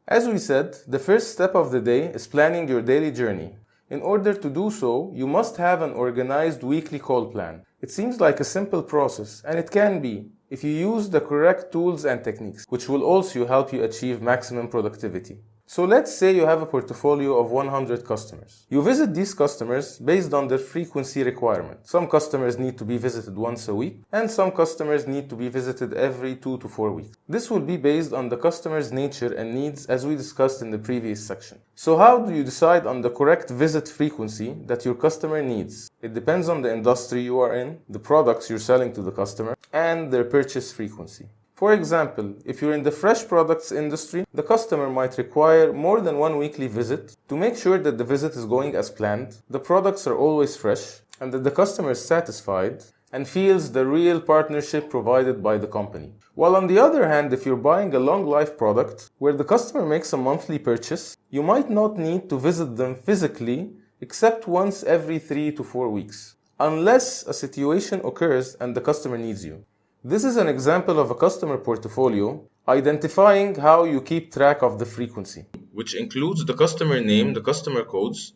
As we said, the first step of the day is planning your daily journey. In order to do so, you must have an organized weekly call plan. It seems like a simple process, and it can be, if you use the correct tools and techniques, which will also help you achieve maximum productivity. So let's say you have a portfolio of 100 customers. You visit these customers based on their frequency requirement. Some customers need to be visited once a week, and some customers need to be visited every 2 to 4 weeks. This will be based on the customer's nature and needs, as we discussed in the previous section. So how do you decide on the correct visit frequency that your customer needs? It depends on the industry you are in, the products you're selling to the customer, and their purchase frequency. For example, if you're in the fresh products industry, the customer might require more than one weekly visit to make sure that the visit is going as planned, the products are always fresh, and that the customer is satisfied and feels the real partnership provided by the company. While on the other hand, if you're buying a long life product where the customer makes a monthly purchase, you might not need to visit them physically except once every 3 to 4 weeks, unless a situation occurs and the customer needs you. This is an example of a customer portfolio, identifying how you keep track of the frequency, which includes the customer name, the customer codes,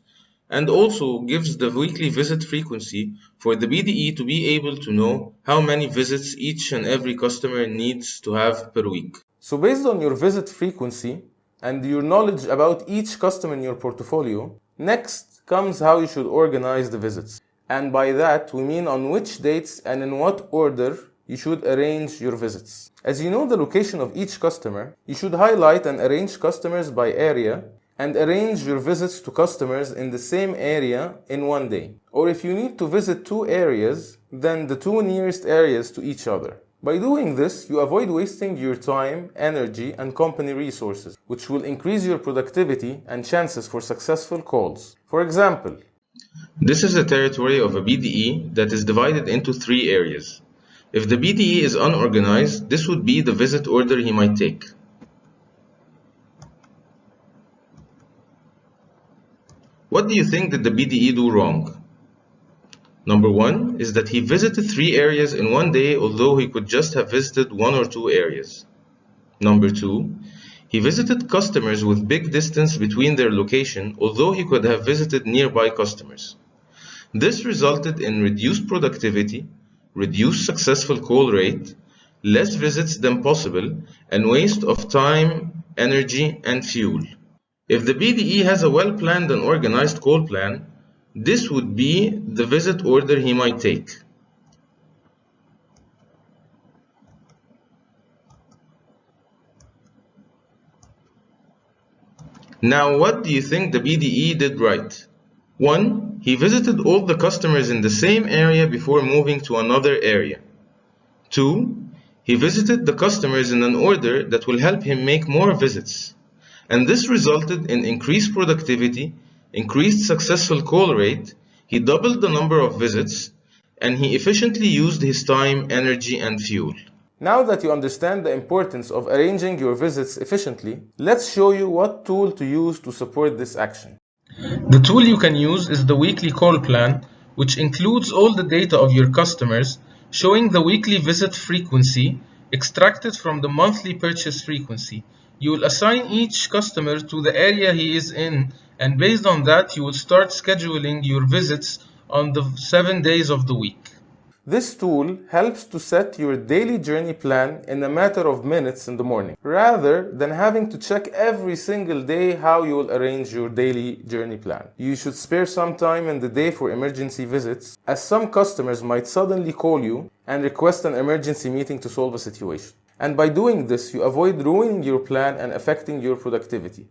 and also gives the weekly visit frequency for the BDE to be able to know how many visits each and every customer needs to have per week. So based on your visit frequency and your knowledge about each customer in your portfolio, next comes how you should organize the visits. And by that, we mean on which dates and in what order you should arrange your visits. As you know the location of each customer, you should highlight and arrange customers by area and arrange your visits to customers in the same area in one day. Or if you need to visit 2 areas, then the 2 nearest areas to each other. By doing this, you avoid wasting your time, energy, and company resources, which will increase your productivity and chances for successful calls. For example, this is a territory of a BDE that is divided into 3 areas. If the BDE is unorganized, this would be the visit order he might take. What do you think did the BDE do wrong? Number 1 is that he visited 3 areas in one day, although he could just have visited 1 or 2 areas. Number 2, he visited customers with big distance between their location, although he could have visited nearby customers. This resulted in reduced productivity, reduced successful call rate, less visits than possible, and waste of time, energy, and fuel. If the BDE has a well-planned and organized call plan, this would be the visit order he might take. Now, what do you think the BDE did right? 1. He visited all the customers in the same area before moving to another area. 2. He visited the customers in an order that will help him make more visits. And this resulted in increased productivity, increased successful call rate, he doubled the number of visits, and he efficiently used his time, energy, and fuel. Now that you understand the importance of arranging your visits efficiently, let's show you what tool to use to support this action. The tool you can use is the weekly call plan, which includes all the data of your customers, showing the weekly visit frequency extracted from the monthly purchase frequency. You will assign each customer to the area he is in, and based on that, you will start scheduling your visits on the 7 days of the week. This tool helps to set your daily journey plan in a matter of minutes in the morning, rather than having to check every single day how you will arrange your daily journey plan. You should spare some time in the day for emergency visits, as some customers might suddenly call you and request an emergency meeting to solve a situation. And by doing this, you avoid ruining your plan and affecting your productivity.